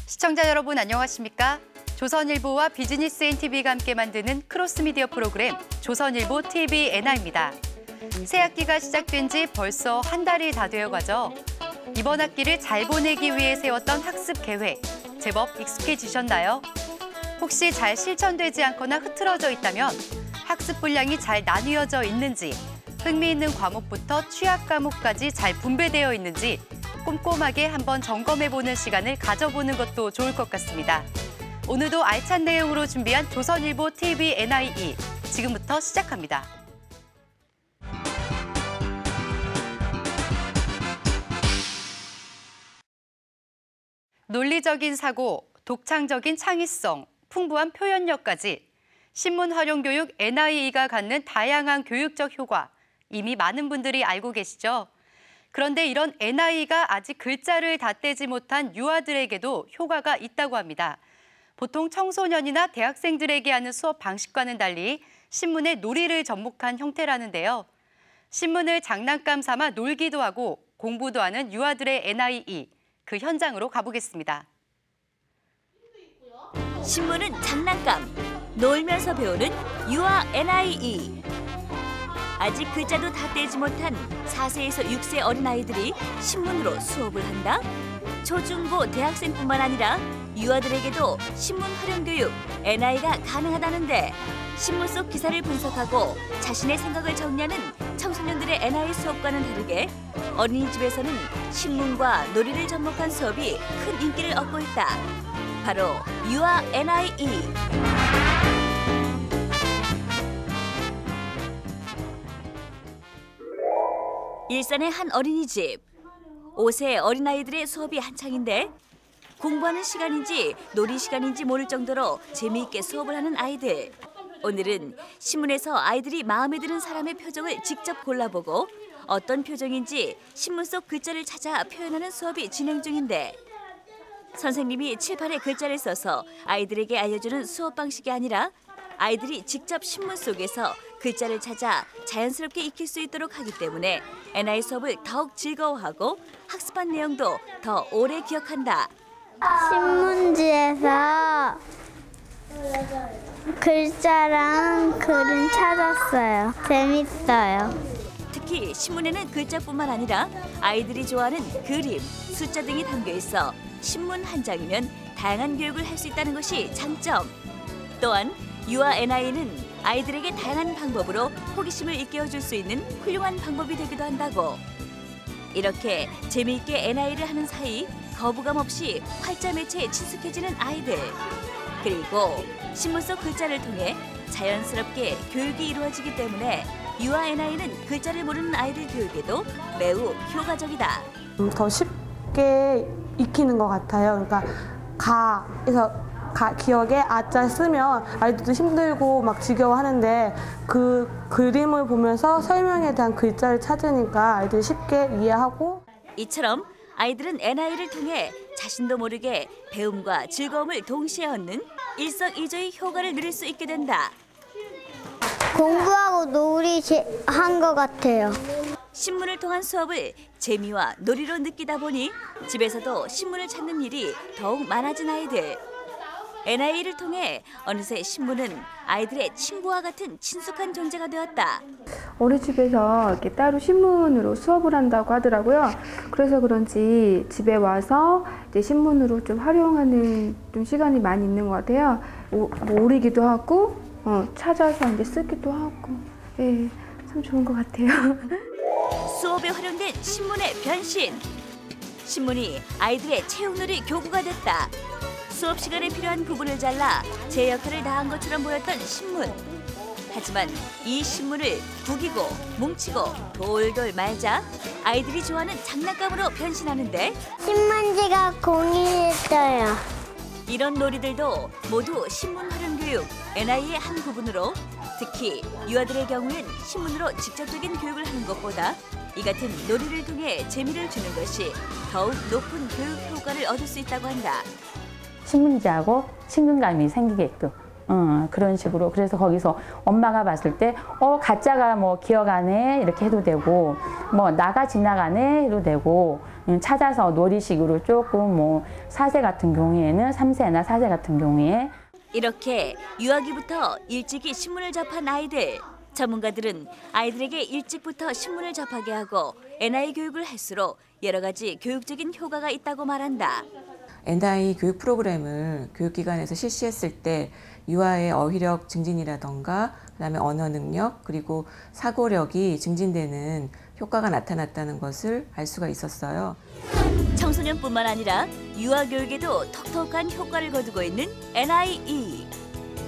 시청자 여러분 안녕하십니까? 조선일보와 비즈니스 NTV가 함께 만드는 크로스미디어 프로그램 조선일보 TV NI입니다. 새 학기가 시작된 지 벌써 한 달이 다 되어가죠. 이번 학기를 잘 보내기 위해 세웠던 학습 계획, 제법 익숙해지셨나요? 혹시 잘 실천되지 않거나 흐트러져 있다면 학습 분량이 잘 나뉘어져 있는지, 흥미있는 과목부터 취약 과목까지 잘 분배되어 있는지 꼼꼼하게 한번 점검해보는 시간을 가져보는 것도 좋을 것 같습니다. 오늘도 알찬 내용으로 준비한 조선일보 TV NIE, 지금부터 시작합니다. 논리적인 사고, 독창적인 창의성, 풍부한 표현력까지 신문 활용 교육 NIE가 갖는 다양한 교육적 효과, 이미 많은 분들이 알고 계시죠? 그런데 이런 NIE가 아직 글자를 다 떼지 못한 유아들에게도 효과가 있다고 합니다. 보통 청소년이나 대학생들에게 하는 수업 방식과는 달리 신문의 놀이를 접목한 형태라는데요. 신문을 장난감 삼아 놀기도 하고 공부도 하는 유아들의 NIE, 그 현장으로 가보겠습니다. 신문은 장난감, 놀면서 배우는 유아 NIE. 아직 글자도 다 떼지 못한 4세에서 6세 어린아이들이 신문으로 수업을 한다? 초중고 대학생뿐만 아니라 유아들에게도 신문 활용 교육 NI가 가능하다는데, 신문 속 기사를 분석하고 자신의 생각을 정리하는 청소년들의 NI 수업과는 다르게 어린이집에서는 신문과 놀이를 접목한 수업이 큰 인기를 얻고 있다. 바로 유아 NIE. 일산의 한 어린이집. 5세 어린아이들의 수업이 한창인데 공부하는 시간인지 놀이 시간인지 모를 정도로 재미있게 수업을 하는 아이들. 오늘은 신문에서 아이들이 마음에 드는 사람의 표정을 직접 골라보고 어떤 표정인지 신문 속 글자를 찾아 표현하는 수업이 진행 중인데, 선생님이 칠판에 글자를 써서 아이들에게 알려주는 수업 방식이 아니라 아이들이 직접 신문 속에서 글자를 찾아 자연스럽게 익힐 수 있도록 하기 때문에 NI 수업을 더욱 즐거워하고 학습한 내용도 더 오래 기억한다. 신문지에서 글자랑 그림 찾았어요. 재밌어요. 특히 신문에는 글자뿐만 아니라 아이들이 좋아하는 그림, 숫자 등이 담겨 있어 신문 한 장이면 다양한 교육을 할 수 있다는 것이 장점. 또한 유아 NI는 아이들에게 다양한 방법으로 호기심을 일깨워줄 수 있는 훌륭한 방법이 되기도 한다고. 이렇게 재미있게 NI를 하는 사이 거부감 없이 활자 매체에 친숙해지는 아이들. 그리고 신문 속 글자를 통해 자연스럽게 교육이 이루어지기 때문에 유아 NI는 글자를 모르는 아이들 교육에도 매우 효과적이다. 더 쉽게 익히는 것 같아요. 그러니까 기억에 아자 쓰면 아이들도 힘들고 막 지겨워하는데 그 그림을 보면서 설명에 대한 글자를 찾으니까 아이들이 쉽게 이해하고. 이처럼 아이들은 NI를 통해 자신도 모르게 배움과 즐거움을 동시에 얻는 일석이조의 효과를 누릴 수 있게 된다. 공부하고 놀이 한 것 같아요. 신문을 통한 수업을 재미와 놀이로 느끼다 보니 집에서도 신문을 찾는 일이 더욱 많아진 아이들. NI를 통해 어느새 신문은 아이들의 친구와 같은 친숙한 존재가 되었다. 어린이집에서 이렇게 따로 신문으로 수업을 한다고 하더라고요. 그래서 그런지 집에 와서 이제 신문으로 좀 활용하는 좀 시간이 많이 있는 것 같아요. 뭐 오리기도 하고, 찾아서 이제 쓰기도 하고, 예, 참 좋은 것 같아요. 수업에 활용된 신문의 변신. 신문이 아이들의 체육놀이 교구가 됐다. 수업 시간에 필요한 부분을 잘라 제 역할을 다한 것처럼 보였던 신문. 하지만 이 신문을 구기고 뭉치고 돌돌 말자 아이들이 좋아하는 장난감으로 변신하는데, 신문지가 공이했어요. 이런 놀이들도 모두 신문 활용 교육 NI의 한 부분으로, 특히 유아들의 경우엔 신문으로 직접적인 교육을 하는 것보다 이 같은 놀이를 통해 재미를 주는 것이 더욱 높은 교육 효과를 얻을 수 있다고 한다. 신문지하고 친근감이 생기게끔 그런 식으로. 그래서 거기서 엄마가 봤을 때 가짜가 뭐 기어가네 이렇게 해도 되고, 뭐 나가 지나가네 해도 되고, 찾아서 놀이식으로 조금 뭐 4세 같은 경우에는 3세나 4세 같은 경우에 이렇게 유아기부터 일찍이 신문을 접한 아이들. 전문가들은 아이들에게 일찍부터 신문을 접하게 하고 NI 교육을 할수록 여러 가지 교육적인 효과가 있다고 말한다. NI 교육 프로그램을 교육기관에서 실시했을 때 유아의 어휘력 증진이라던가 그다음에 언어 능력 그리고 사고력이 증진되는 효과가 나타났다는 것을 알 수가 있었어요. 청소년뿐만 아니라 유아 교육에도 톡톡한 효과를 거두고 있는 NIE.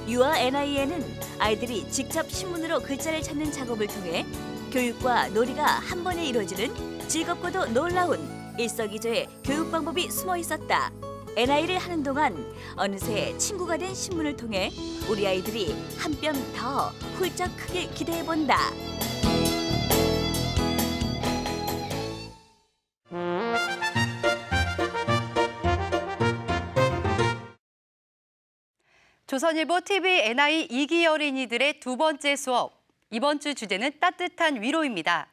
유아 NI에는 아이들이 직접 신문으로 글자를 찾는 작업을 통해 교육과 놀이가 한 번에 이루어지는 즐겁고도 놀라운 일석이조의 교육 방법이 숨어 있었다. NI를 하는 동안 어느새 친구가 된 신문을 통해 우리 아이들이 한 뼘 더 훌쩍 크게 기대해본다. 조선일보 TV NI 2기 어린이들의 두 번째 수업. 이번 주 주제는 따뜻한 위로입니다.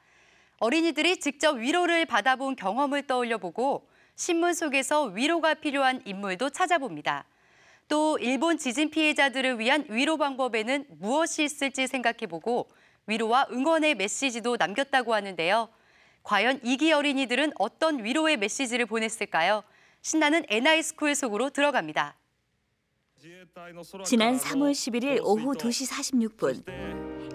어린이들이 직접 위로를 받아본 경험을 떠올려보고 신문 속에서 위로가 필요한 인물도 찾아봅니다. 또 일본 지진 피해자들을 위한 위로 방법에는 무엇이 있을지 생각해보고 위로와 응원의 메시지도 남겼다고 하는데요. 과연 2기 어린이들은 어떤 위로의 메시지를 보냈을까요? 신나는 NI 스쿨 속으로 들어갑니다. 지난 3월 11일 오후 2시 46분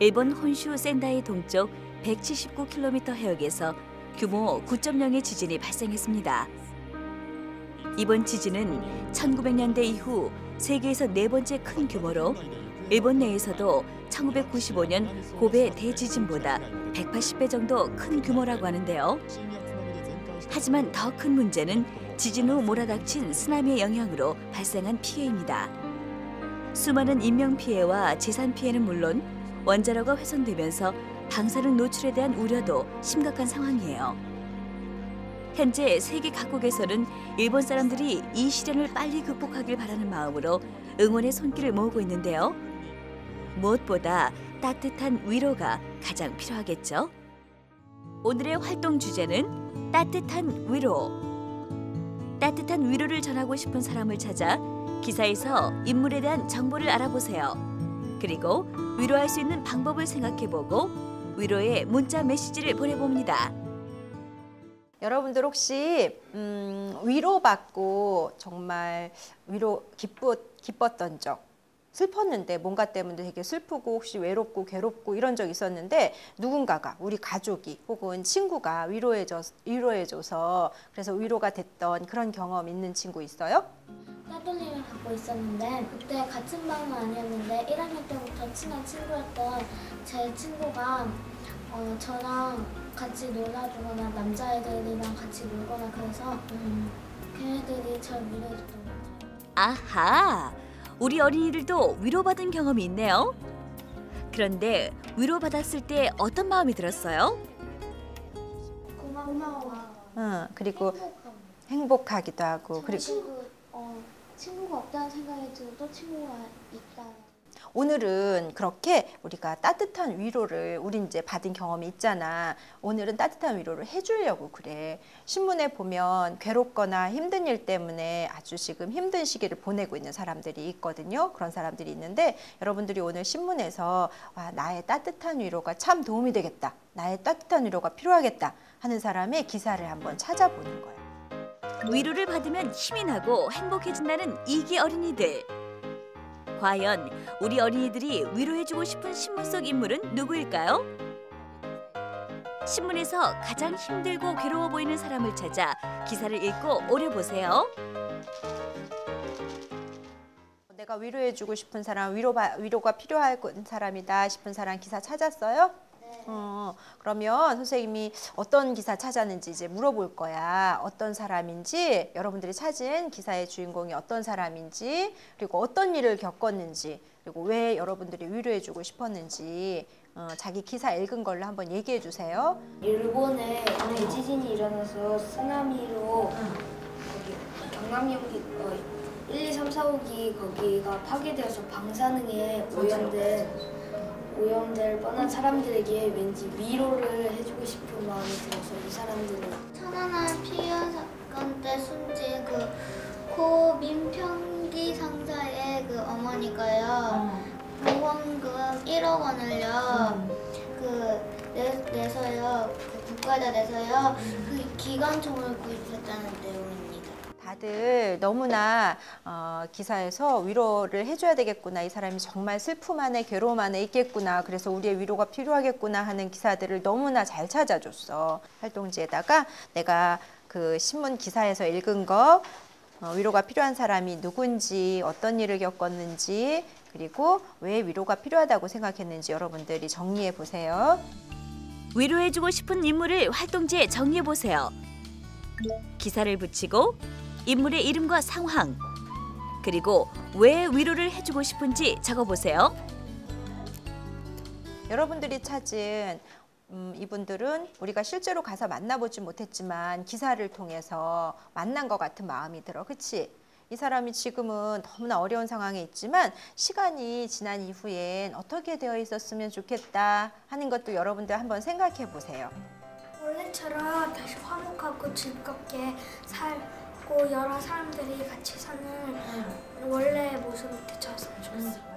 일본 혼슈 센다이 동쪽 179km 해역에서 규모 9.0의 지진이 발생했습니다. 이번 지진은 1900년대 이후 세계에서 네 번째 큰 규모로 일본 내에서도 1995년 고베 대지진보다 180배 정도 큰 규모라고 하는데요. 하지만 더 큰 문제는 지진 후 몰아닥친 쓰나미의 영향으로 발생한 피해입니다. 수많은 인명피해와 재산피해는 물론 원자로가 훼손되면서 방사능 노출에 대한 우려도 심각한 상황이에요. 현재 세계 각국에서는 일본 사람들이 이 시련을 빨리 극복하길 바라는 마음으로 응원의 손길을 모으고 있는데요. 무엇보다 따뜻한 위로가 가장 필요하겠죠. 오늘의 활동 주제는 따뜻한 위로. 따뜻한 위로를 전하고 싶은 사람을 찾아 기사에서 인물에 대한 정보를 알아보세요. 그리고 위로할 수 있는 방법을 생각해보고 위로의 문자 메시지를 보내봅니다. 여러분들 혹시 위로받고 정말 기뻤던 적, 슬펐는데 뭔가 때문에 되게 슬프고 혹시 외롭고 괴롭고 이런 적 있었는데 누군가가 우리 가족이 혹은 친구가 위로해줘서 그래서 위로가 됐던 그런 경험 있는 친구 있어요? 딸돌림을 갖고 있었는데 그때 같은 반은 아니었는데 1학년 때부터 친한 친구였던 제 친구가 저랑 같이 놀아주거나 남자애들이랑 같이 놀거나 그래서 걔네들이 절 위로해줬던 것 같아요. 아하! 우리 어린이들도 위로받은 경험이 있네요. 그런데 위로받았을 때 어떤 마음이 들었어요? 고마워. 그리고 행복하기도 하고 그리고 친구가 없다는 생각이 들어도 친구가 있다. 오늘은 그렇게 우리가 따뜻한 위로를 우린 이제 받은 경험이 있잖아. 오늘은 따뜻한 위로를 해주려고 그래. 신문에 보면 괴롭거나 힘든 일 때문에 아주 지금 힘든 시기를 보내고 있는 사람들이 있거든요. 그런 사람들이 있는데 여러분들이 오늘 신문에서 와, 나의 따뜻한 위로가 참 도움이 되겠다. 나의 따뜻한 위로가 필요하겠다 하는 사람의 기사를 한번 찾아보는 거예요. 위로를 받으면 힘이 나고 행복해진다는 2기 어린이들. 과연 우리 어린이들이 위로해주고 싶은 신문 속 인물은 누구일까요? 신문에서 가장 힘들고 괴로워 보이는 사람을 찾아 기사를 읽고 오려보세요. 내가 위로해주고 싶은 사람, 위로가 필요한 사람이다 싶은 사람 기사 찾았어요? 네. 그러면 선생님이 어떤 기사 찾았는지 이제 물어볼 거야. 어떤 사람인지, 여러분들이 찾은 기사의 주인공이 어떤 사람인지, 그리고 어떤 일을 겪었는지, 그리고 왜 여러분들이 위로해주고 싶었는지 자기 기사 읽은 걸로 한번 얘기해 주세요. 일본에 대지진이 일어나서 쓰나미로 거기 경남역이 1, 2, 3, 4, 5기 거기가 파괴되어서 방사능에 오염될 뻔한 사람들에게 왠지 위로를 해주고 싶은 마음이 들어서 이 사람들을 천안함 피격 사건 때 숨진 그 고 민평기 상사의 그 어머니가요. 보험금 1억 원을요. 내서요. 그 국가에다 내서요. 그 기관총을 구입했다는 내용입니다. 다들 너무나 기사에서 위로를 해줘야 되겠구나. 이 사람이 정말 슬픔 안에 괴로움 안에 있겠구나. 그래서 우리의 위로가 필요하겠구나 하는 기사들을 너무나 잘 찾아줬어. 활동지에다가 내가 그 신문 기사에서 읽은 거 위로가 필요한 사람이 누군지 어떤 일을 겪었는지 그리고 왜 위로가 필요하다고 생각했는지 여러분들이 정리해 보세요. 위로해주고 싶은 인물을 활동지에 정리해보세요. 기사를 붙이고 인물의 이름과 상황, 그리고 왜 위로를 해주고 싶은지 적어보세요. 여러분들이 찾은 이분들은 우리가 실제로 가서 만나보지 못했지만 기사를 통해서 만난 것 같은 마음이 들어. 그치? 이 사람이 지금은 너무나 어려운 상황에 있지만 시간이 지난 이후엔 어떻게 되어 있었으면 좋겠다 하는 것도 여러분들 한번 생각해 보세요. 원래처럼 다시 화목하고 즐겁게 살고 여러 사람들이 같이 사는 원래의 모습을 되찾았으면 좋겠어요.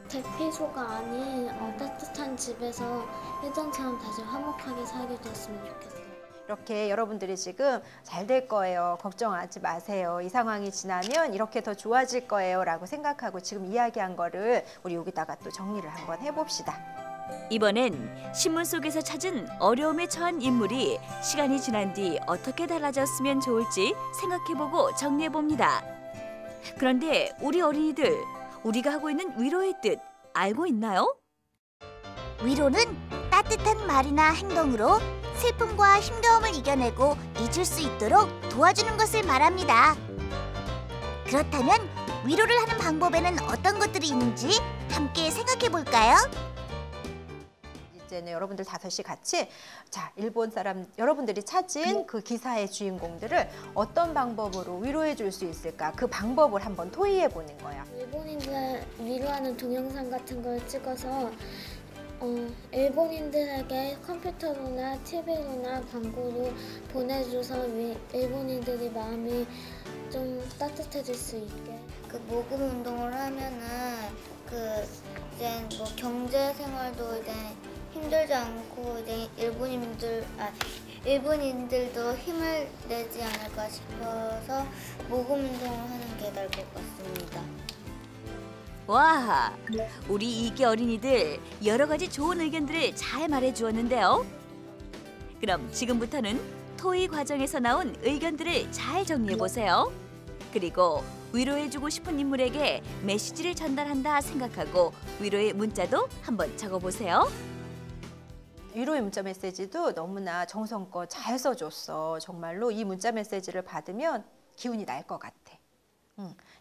대피소가 아닌 따뜻한 집에서 예전처럼 다시 화목하게 살게 됐으면 좋겠어요. 이렇게 여러분들이 지금 잘 될 거예요. 걱정하지 마세요. 이 상황이 지나면 이렇게 더 좋아질 거예요. 라고 생각하고 지금 이야기한 거를 우리 여기다가 또 정리를 한번 해봅시다. 이번엔 신문 속에서 찾은 어려움에 처한 인물이 시간이 지난 뒤 어떻게 달라졌으면 좋을지 생각해보고 정리해봅니다. 그런데 우리 어린이들, 우리가 하고 있는 위로의 뜻 알고 있나요? 위로는 따뜻한 말이나 행동으로 슬픔과 힘겨움을 이겨내고 잊을 수 있도록 도와주는 것을 말합니다. 그렇다면 위로를 하는 방법에는 어떤 것들이 있는지 함께 생각해 볼까요? 이제는 여러분들 5시 같이 일본 사람 여러분들이 찾은 그 기사의 주인공들을 어떤 방법으로 위로해 줄 수 있을까? 그 방법을 한번 토의해 보는 거야. 일본인들 위로하는 동영상 같은 걸 찍어서 일본인들에게 컴퓨터로나 TV로나 광고로 보내줘서 일본인들이 마음이 좀 따뜻해질 수 있게. 그 모금 운동을 하면은 이제 뭐 경제 생활도 이제 힘들지 않고 이제 일본인들도 힘을 내지 않을까 싶어서 모금 운동을 하는 게 나을 것 같습니다. 와, 우리 이기 어린이들 여러 가지 좋은 의견들을 잘 말해주었는데요. 그럼 지금부터는 토의 과정에서 나온 의견들을 잘 정리해보세요. 그리고 위로해주고 싶은 인물에게 메시지를 전달한다 생각하고 위로의 문자도 한번 적어보세요. 위로의 문자 메시지도 너무나 정성껏 잘 써줬어. 정말로 이 문자 메시지를 받으면 기운이 날 것 같아.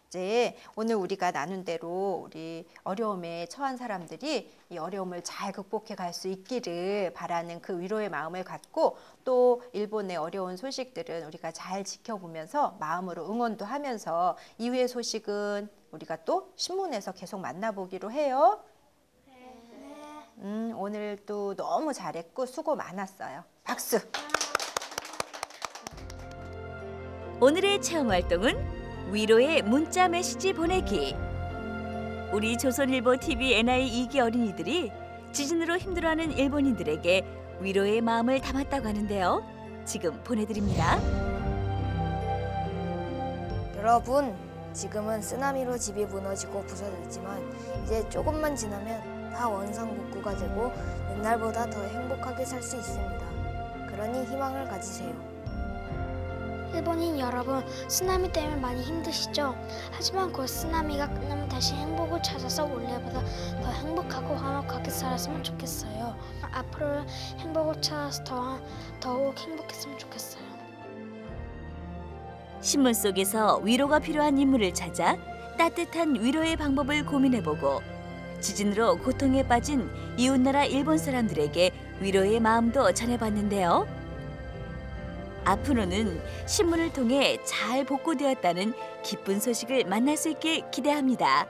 이제 오늘 우리가 나눈 대로 우리 어려움에 처한 사람들이 이 어려움을 잘 극복해 갈 수 있기를 바라는 그 위로의 마음을 갖고 또 일본의 어려운 소식들은 우리가 잘 지켜보면서 마음으로 응원도 하면서 이후의 소식은 우리가 또 신문에서 계속 만나보기로 해요. 오늘 또 너무 잘했고 수고 많았어요. 박수! 오늘의 체험활동은 위로의 문자 메시지 보내기. 우리 조선일보 TV NI 2기 어린이들이 지진으로 힘들어하는 일본인들에게 위로의 마음을 담았다고 하는데요. 지금 보내드립니다. 여러분, 지금은 쓰나미로 집이 무너지고 부서졌지만 이제 조금만 지나면 다 원상복구가 되고 옛날보다 더 행복하게 살 수 있습니다. 그러니 희망을 가지세요. 일본인 여러분, 쓰나미 때문에 많이 힘드시죠? 하지만 곧 쓰나미가 끝나면 다시 행복을 찾아서 원래보다 더 행복하고 화목하게 살았으면 좋겠어요. 앞으로 행복을 찾아서 더욱 행복했으면 좋겠어요. 신문 속에서 위로가 필요한 인물을 찾아 따뜻한 위로의 방법을 고민해보고 지진으로 고통에 빠진 이웃나라 일본 사람들에게 위로의 마음도 전해봤는데요. 앞으로는 신문을 통해 잘 복구되었다는 기쁜 소식을 만날 수 있길 기대합니다.